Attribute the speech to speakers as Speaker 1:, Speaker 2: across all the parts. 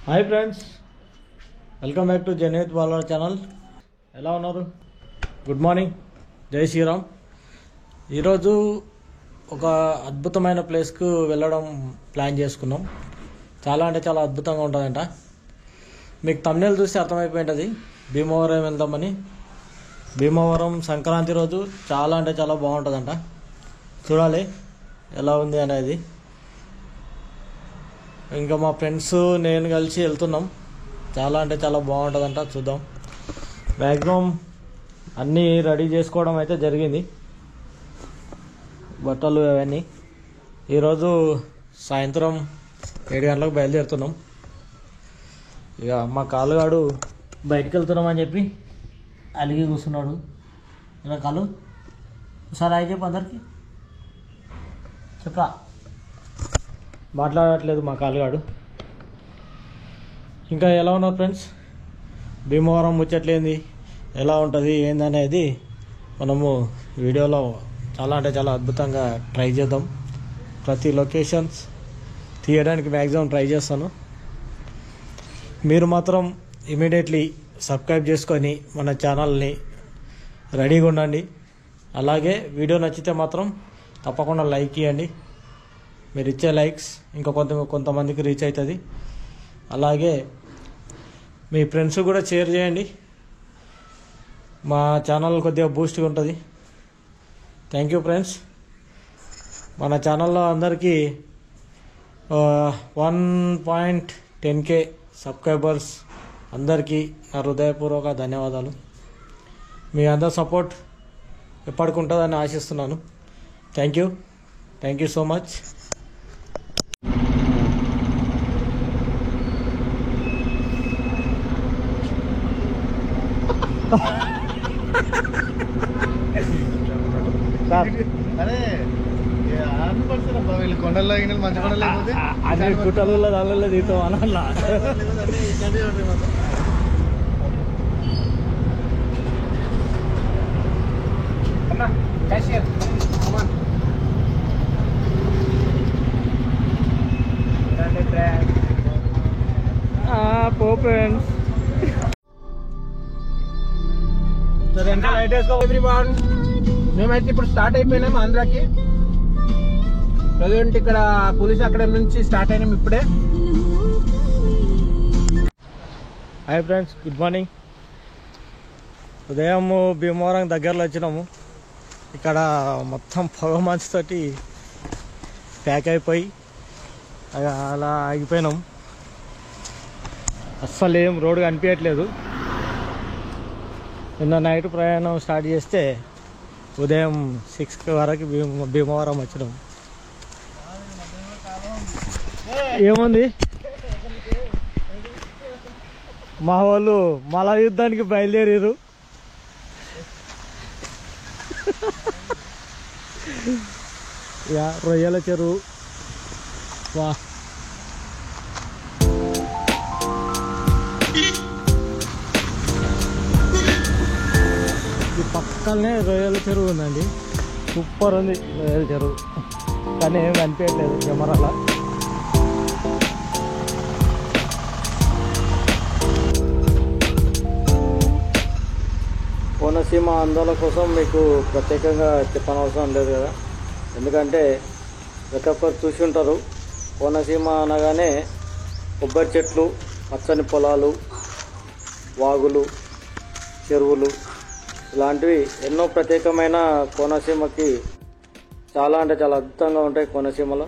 Speaker 1: Hi friends, welcome back to Janahit బాలర్ channel. ఎలా ఉన్నారు? గుడ్ మార్నింగ్, జై శ్రీరామ్. ఈరోజు ఒక అద్భుతమైన ప్లేస్కు వెళ్ళడం ప్లాన్ చేసుకున్నాం. చాలా అంటే చాలా అద్భుతంగా ఉంటుందంట. మీకు thumbnail చూస్తే అర్థమైపోయింటుంది భీమవరం వెళ్దామని. భీమవరం సంక్రాంతి రోజు చాలా అంటే చాలా బాగుంటుందంట. చూడాలి ఎలా ఉంది అనేది. ఇంకా మా ఫ్రెండ్స్ నేను కలిసి వెళ్తున్నాం. చాలా అంటే చాలా బాగుంటుందంట. చూద్దాం. మ్యాక్సిమం అన్నీ రెడీ చేసుకోవడం అయితే జరిగింది, బట్టలు అవన్నీ. ఈరోజు సాయంత్రం 7 గంటలకు బయలుదేరుతున్నాం. ఇక మా కాలుగాడు బయటికి వెళ్తున్నామని చెప్పి అలిగి కూర్చున్నాడు. ఇలా కాలు ఒకసారి అయి చెప్పు, అందరికి చెప్పరా. మాట్లాడట్లేదు మా కాలుగాడు. ఇంకా ఎలా ఉన్నారు ఫ్రెండ్స్? భీమవరం ముచ్చట్లేంది, ఎలా ఉంటుంది ఏందనేది మనము వీడియోలో చాలా అంటే చాలా అద్భుతంగా ట్రై చేద్దాం. ప్రతి లొకేషన్స్ తీయడానికి మ్యాక్సిమం ట్రై చేస్తాను. మీరు మాత్రం ఇమీడియట్లీ సబ్స్క్రైబ్ చేసుకొని మన ఛానల్ని రెడీగా ఉండండి. అలాగే వీడియో నచ్చితే మాత్రం తప్పకుండా లైక్ ఇవ్వండి. మీరు ఇచ్చే లైక్స్ ఇంకా కొంతమందికి రీచ్ అవుతుంది. అలాగే మీ ఫ్రెండ్స్ కూడా షేర్ చేయండి. మా ఛానల్ కొద్దిగా బూస్ట్గా ఉంటుంది. Thank you friends. మన ఛానల్లో అందరికీ 1.10K సబ్స్క్రైబర్స్ అందరికీ నా హృదయపూర్వక ధన్యవాదాలు. మీ అందరి సపోర్ట్ ఎప్పటికి ఉంటుందని ఆశిస్తున్నాను. Thank you so much.
Speaker 2: కొండల్లో మంచి కొండలు
Speaker 1: అదే గుట్టలలో దానిలో తీస్తాం అన్న. పో ఫ్రెండ్స్.
Speaker 2: ఎవ్రీవన్, మేమైతే ఇప్పుడు స్టార్ట్ అయిపోయినాం ఆంధ్రాకి. ప్రజెంట్ ఇక్కడ పోలీస్ అకాడమీ నుంచి స్టార్ట్ అయినాం ఇప్పుడే.
Speaker 1: Hi friends, good morning. ఉదయం భీమవరం దగ్గరలో వచ్చినాము. ఇక్కడ మొత్తం పొగ మంచుతోటి ప్యాక్ అయిపోయి అలా ఆగిపోయినాం. అస్సలు ఏం రోడ్డు కనిపించట్లేదు. నిన్న నైట్ ప్రయాణం స్టార్ట్ చేస్తే ఉదయం 6 వరకు భీమవరం వచ్చినాం. ఏముంది, మా వాళ్ళు మల యుద్ధానికి బయలుదేరారు. రొయ్యల చెరువు వా. ఈ పక్కనే రొయ్యల చెరువు ఉందండి. సూపర్ ఉంది రొయ్యల చెరువు, కానీ ఏం కనిపించట్లేదు కెమెరాలో. కోనసీమ అందాల కోసం మీకు ప్రత్యేకంగా చెప్పనవసరం లేదు కదా, ఎందుకంటే ప్రతి ఒక్కరు చూసి ఉంటారు. కోనసీమ అనగానే కొబ్బరి చెట్లు, పచ్చని పొలాలు, వాగులు, చెరువులు, ఇలాంటివి ఎన్నో ప్రత్యేకమైన కోనసీమకి చాలా అంటే చాలా అద్భుతంగా ఉంటాయి. కోనసీమలో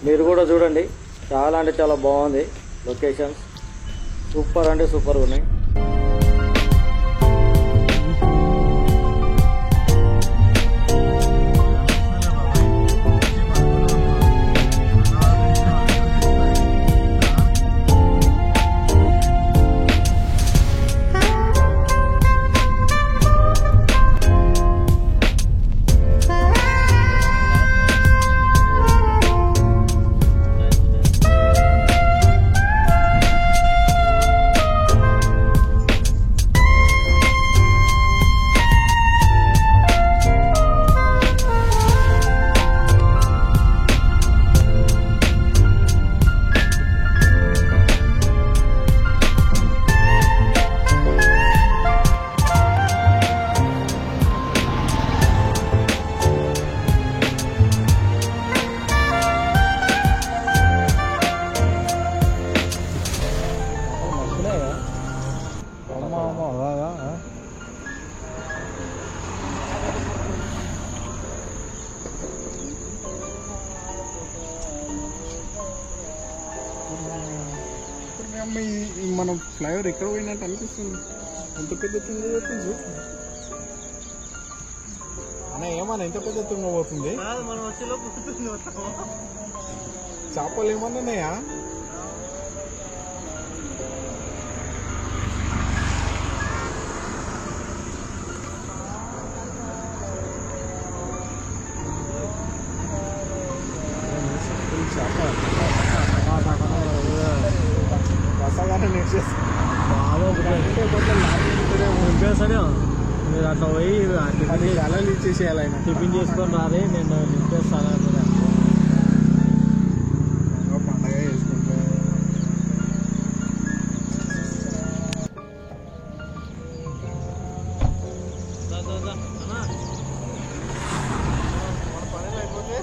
Speaker 1: మీరు కూడా చూడండి, చాలా అంటే చాలా బాగుంది. లొకేషన్స్ సూపర్ అంటే సూపర్గా ఉన్నాయి.
Speaker 2: మనం ఫ్లైఓవర్ ఎక్కడ పోయినట్టు అనిపిస్తుంది. ఎంత పెద్ద తుంగ పోతుంది అన్న, ఏమన్నా ఎంత పెద్ద తుంగ పోతుంది. చేపలు ఏమన్నాయా?
Speaker 1: మీరు అట్లా పోయి
Speaker 2: చాలా ఇచ్చేసేయాలి ఆయన.
Speaker 1: టిఫిన్ చేసుకొని రారే, నేను నింపేస్తాను.
Speaker 2: పండగ చేసుకుంటా. పని అయిపోతే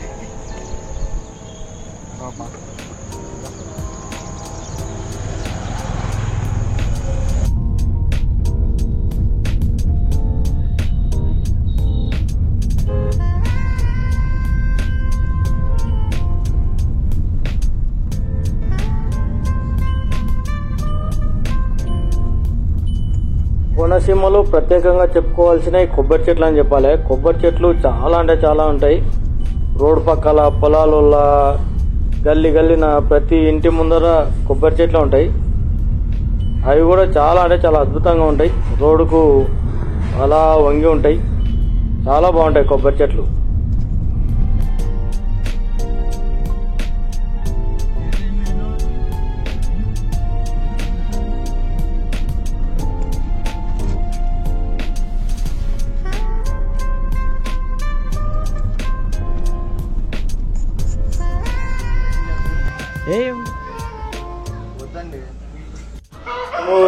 Speaker 1: కోనసీమలో ప్రత్యేకంగా చెప్పుకోవాల్సిన కొబ్బరి చెట్లు అని చెప్పాలి. కొబ్బరి చెట్లు చాలా అంటే చాలా ఉంటాయి. రోడ్డు పక్కల, పొలాల, గల్లీ గల్లిన ప్రతి ఇంటి ముందర కొబ్బరి చెట్లు ఉంటాయి. అవి కూడా చాలా అంటే చాలా అద్భుతంగా ఉంటాయి. రోడ్డుకు అలా వంగి ఉంటాయి. చాలా బాగుంటాయి కొబ్బరి చెట్లు. మేము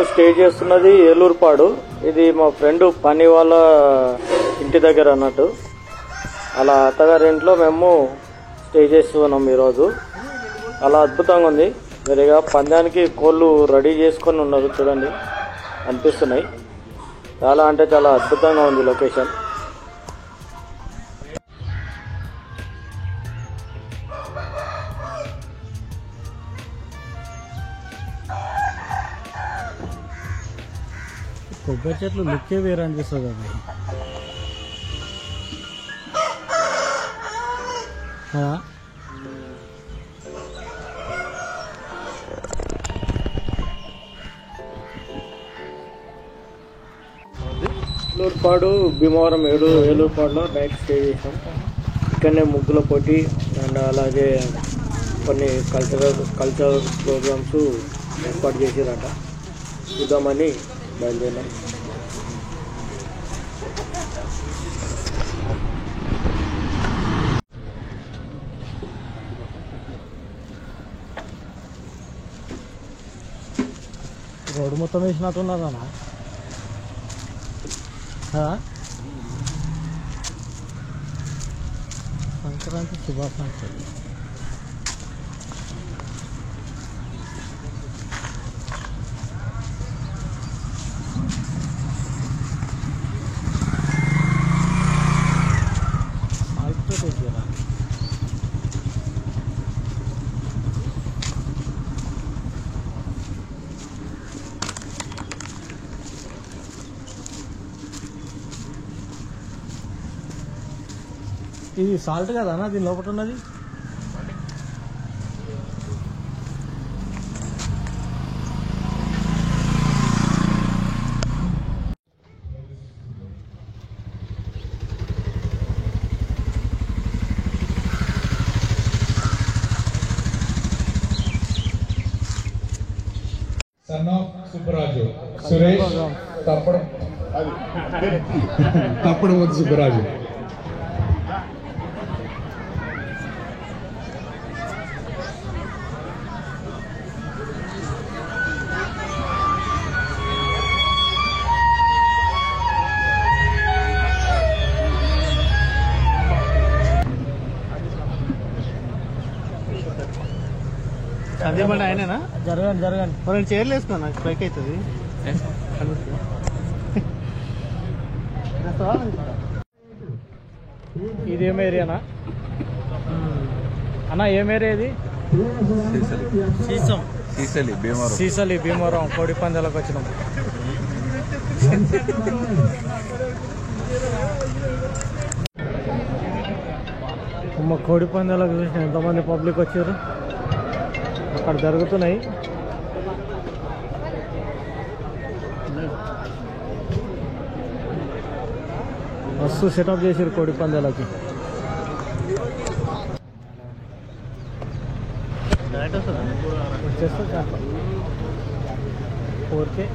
Speaker 1: స్టే చేస్తున్నది ఏలూరుపాడు. ఇది మా ఫ్రెండ్ పని వాళ్ళ ఇంటి దగ్గర అన్నట్టు. అలా అత్తగారి ఇంట్లో మేము స్టే చేస్తున్నాం ఈరోజు. అలా అద్భుతంగా ఉంది. వేరేగా పందానికి కోళ్ళు రెడీ చేసుకొని ఉన్నారు, చూడండి అనిపిస్తున్నాయి. చాలా అంటే చాలా అద్భుతంగా ఉంది లొకేషన్. కొబ్బరి చెట్లు లుక్కే వేరే అనిపిస్తుంది అది. ఏలూరుపాడు, భీమవరం, ఏలూరుపాడులో నైట్ స్టే చేసాం. ఇక్కడనే ముగ్గుల పోటీ అండ్ అలాగే కొన్ని కల్చరల్ ప్రోగ్రామ్స్ ఏర్పాటు చేసారట. చూద్దామని బయలుదేరాం. రోడ్డు మొత్తం వేసినట్టున్నదన్నా. సంక్రాంతి శుభాకాంక్షలు. ఇది సాల్ట్ కదా అన్న, దీని లోపల ఉన్నది.
Speaker 3: సన్ ఆఫ్ సుబ్బరాజు సురేష్ తప్పడం వద్దు సుబ్బరాజు.
Speaker 2: అదేమన్నా ఆయననా?
Speaker 1: జరగండి జరగండి.
Speaker 2: మనం చైర్లు వేసుకున్నా, నాకు పైకి అవుతుంది.
Speaker 1: ఇది ఏం ఏరియానా అన్న? ఏం ఏరియా ఇది? సీసలి భీమవరం కోడి పందాలకు వచ్చినాం. కోడి పందాలకు చూసిన ఎంతమంది పబ్లిక్ వచ్చారు. అక్కడ జరుగుతున్నాయి. మస్తు సెటప్ చేసారు కోడి పందాలకి. వచ్చేస్తా 4K.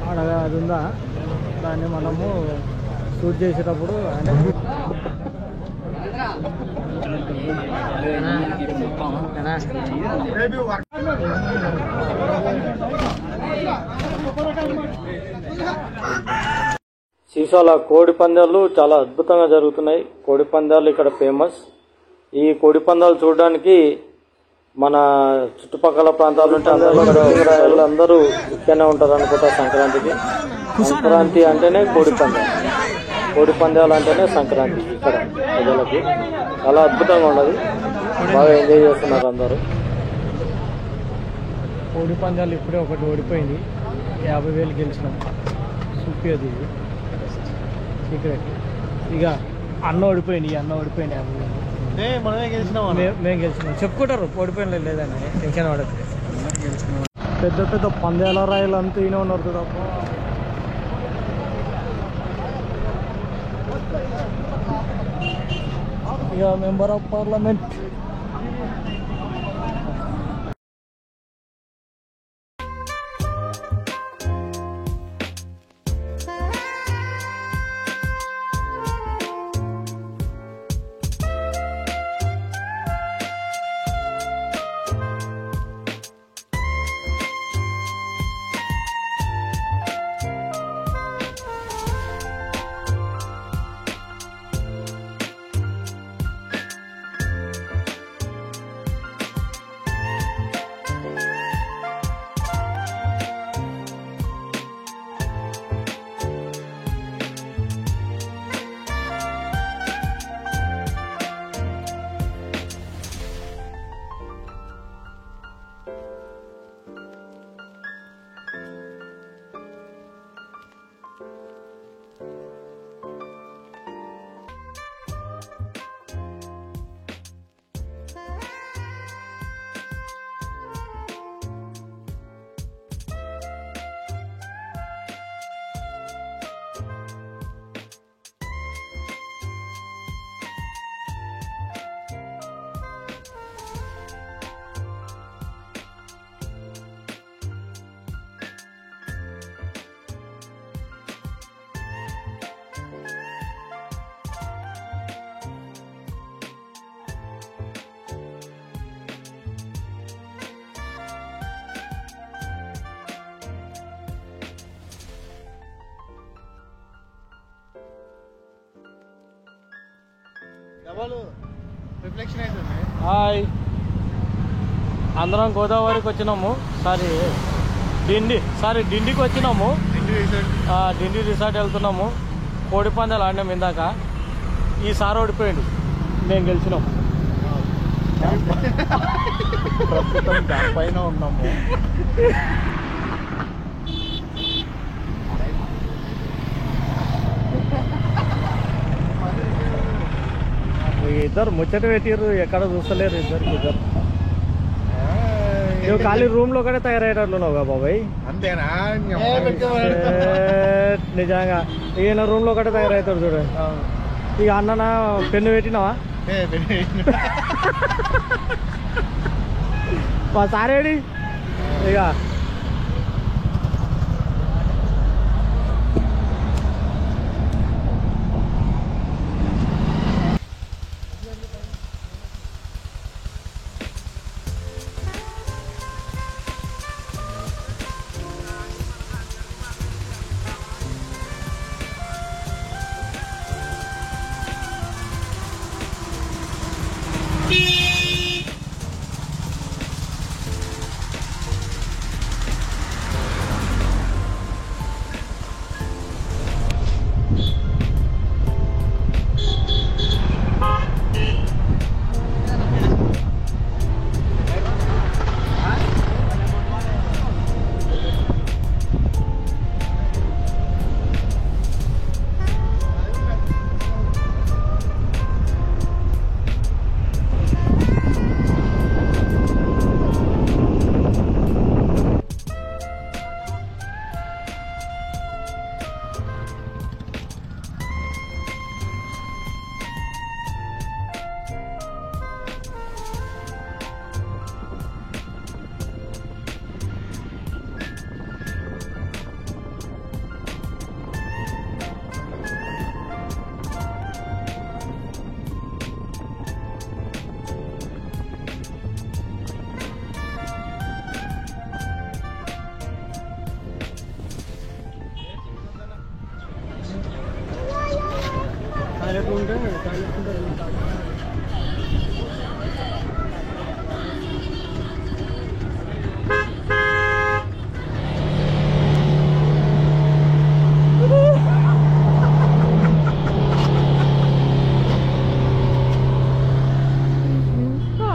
Speaker 1: ఆడగా అది ఉందా, దాన్ని మనము షూట్ చేసేటప్పుడు సీసాల కోడి పందాలు చాలా అద్భుతంగా జరుగుతున్నాయి. కోడి పందాలు ఇక్కడ ఫేమస్. ఈ కోడి పందాలు చూడడానికి మన చుట్టుపక్కల ప్రాంతాల నుండి అందరూ ఇక్కడనే ఉంటారు అనుకుంటా. సంక్రాంతి అంటేనే కోడి పందాలు, కోడి పందాలు అంటేనే సంక్రాంతి. ఇక్కడ ప్రజలకి చాలా అద్భుతంగా ఉన్నది. బాగా ఎంజాయ్ చేస్తున్నారు అందరూ. కోడి పందాలు ఇప్పుడే ఒకటి ఓడిపోయింది. 50,000 గెలిచినాం. చూపేది సీక్రెట్. ఇక అన్న ఓడిపోయింది 50,000. మేము గెలిచినాం చెప్పుకుంటారు. ఓడిపోయిన లేదని టెన్షన్ పడదు. పెద్ద పెద్ద పందేల రాయలు అంతా ఈయన ఉన్నారు తప్ప. ఇక మెంబర్ ఆఫ్ పార్లమెంట్ హాయ్, అందరం గోదావరికి వచ్చినాము. డిండికి వచ్చినాము. డిండి రిసార్ట్ వెళ్తున్నాము. కోడి పందాలు ఆడినాము ఇందాక. ఈసారి ఓడిపోయిండు, మేము గెలిచినాం. ప్రస్తుతం దానిపైన ఉన్నాము. ఇద్దరు ముచ్చట పెట్టిర్రు, ఎక్కడ చూస్తలేరు ఇద్దరు. నువ్వు ఖాళీ రూమ్ లో కూడా తయారయ్యేటట్లున్నావుగా బాబాయ్.
Speaker 2: అంతేనా?
Speaker 1: నిజంగా ఈయన రూమ్ లో కూడా తయారవుతాడు చూడండి. ఇక అన్న పెన్ను పెట్టినావా? సారేడి ఇక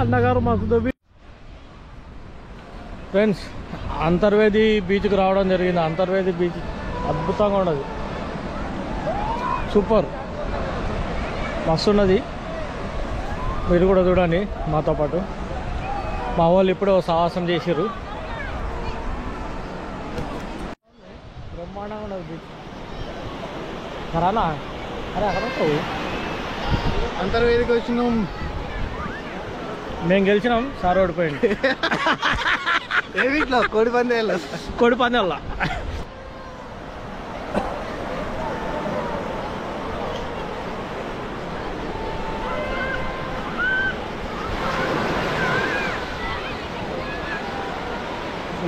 Speaker 1: అన్నగారు మస్తు ఫ్రెండ్స్, అంతర్వేది బీచ్కి రావడం జరిగింది. అంతర్వేది బీచ్ అద్భుతంగా ఉన్నది, సూపర్ మస్తు ఉన్నది. మీరు కూడా చూడండి మాతో పాటు. మా వాళ్ళు ఇప్పుడే సాహసం చేసారు. బ్రహ్మాండంగా ఉన్నది బీచ్. రానా? అరే అక్కడ ఉంటావు.
Speaker 2: అంతర్వేదికి వచ్చినాం.
Speaker 1: మేము గెలిచినాం, సార్ ఓడిపోయింది.
Speaker 2: ఏ వీటిలో కోడి పందేయాల
Speaker 1: కోడి పందాల.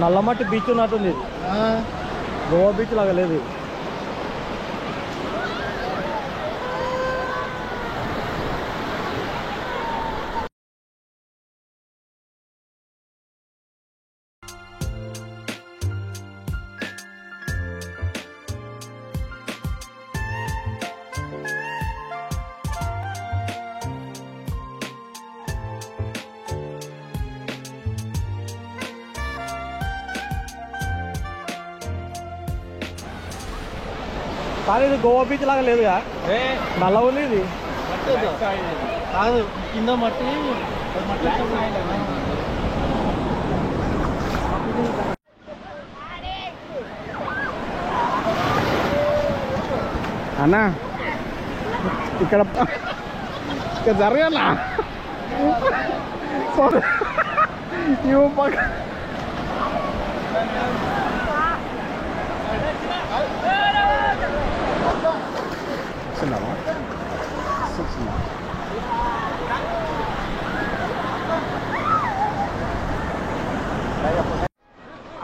Speaker 1: నల్లమట్టి బీచ్ ఉన్నట్టుంది ఇది. గోవా బీచ్ లాగా లేదు ఇది. కానీ ఇది గోవా బీచ్ లాగా లేదుగా, నల్ల ఉంది ఇది.
Speaker 2: కాదు, కింద మట్టి అన్నా ఇక్కడ జరగాలా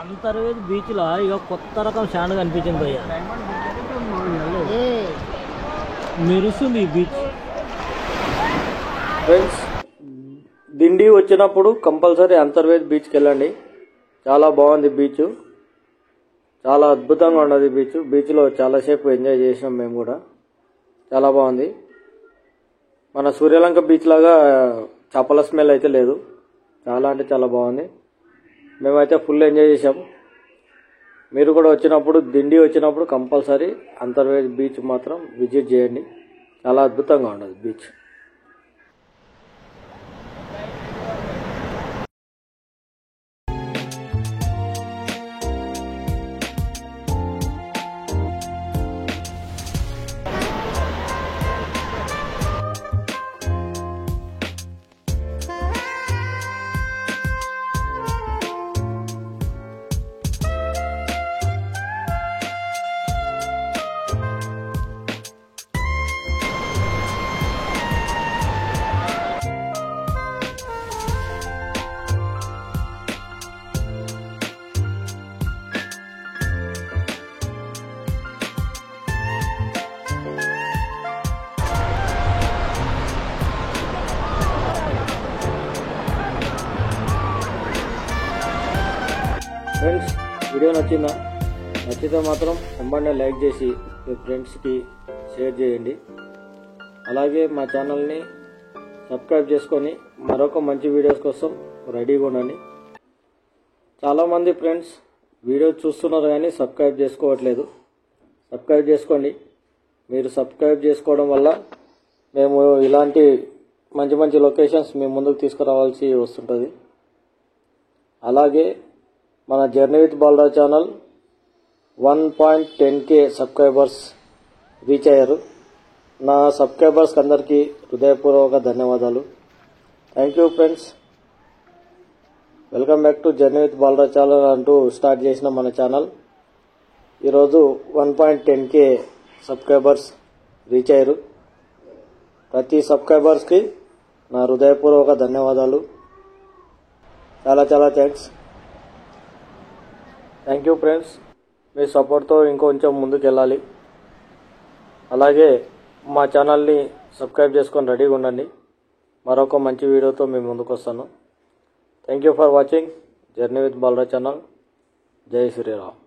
Speaker 2: అంతర్వేది బీచ్లో ఇక కొత్త రకం శాండ్ కనిపించింది భయ్య. మెరుస్తుంది ఈ బీచ్. ఫ్రెండ్స్, దిండి వచ్చినప్పుడు కంపల్సరీ అంతర్వేది బీచ్కి వెళ్ళండి. చాలా బాగుంది బీచ్, చాలా అద్భుతంగా ఉన్నది బీచ్. బీచ్లో చాలాసేపు ఎంజాయ్ చేసినాం మేము కూడా, చాలా బాగుంది. మన సూర్యలంక బీచ్ లాగా చేపల స్మెల్ అయితే లేదు. చాలా అంటే చాలా బాగుంది. మేమైతే ఫుల్ ఎంజాయ్ చేసాం. మీరు కూడా వచ్చినప్పుడు, దిండి వచ్చినప్పుడు కంపల్సరీ అంతర్వేది బీచ్ మాత్రం విజిట్ చేయండి. చాలా అద్భుతంగా ఉన్నది బీచ్. ఫ్రెండ్స్, వీడియో నచ్చిందా? నచ్చితే మాత్రం వెంబడే లైక్ చేసి మీ ఫ్రెండ్స్కి షేర్ చేయండి. అలాగే మా ఛానల్ని సబ్స్క్రైబ్ చేసుకొని మరొక మంచి వీడియోస్ కోసం రెడీగా ఉండండి. చాలామంది ఫ్రెండ్స్ వీడియో చూస్తున్నారు కానీ సబ్స్క్రైబ్ చేసుకోవట్లేదు. సబ్స్క్రైబ్ చేసుకోండి. మీరు సబ్స్క్రైబ్ చేసుకోవడం వల్ల మేము ఇలాంటి మంచి మంచి లొకేషన్స్ మీ ముందుకు తీసుకురావాల్సి వస్తుంటుంది. అలాగే మన journey with Balaraj channel 1.10K subscribers reach అయ్యారు. నా సబ్స్క్రైబర్స్కి అందరికీ హృదయపూర్వక ధన్యవాదాలు. Thank you friends. Welcome back to journey with Balaraj channel అంటూ స్టార్ట్ చేసిన మన ఛానల్ ఈరోజు 1.10K సబ్స్క్రైబర్స్ రీచ్ అయ్యారు. ప్రతి సబ్స్క్రైబర్స్కి నా హృదయపూర్వక ధన్యవాదాలు. చాలా చాలా థ్యాంక్స్. Thank you friends. మీ సపోర్ట్తో ఇంకొంచెం ముందుకు వెళ్ళాలి. అలాగే మా ఛానల్ని సబ్స్క్రైబ్ చేసుకొని రెడీగా ఉండండి. మరొక మంచి వీడియోతో మేము ముందుకు వస్తాను. Thank you for watching journey with Balaraj channel. జై శ్రీరామ్.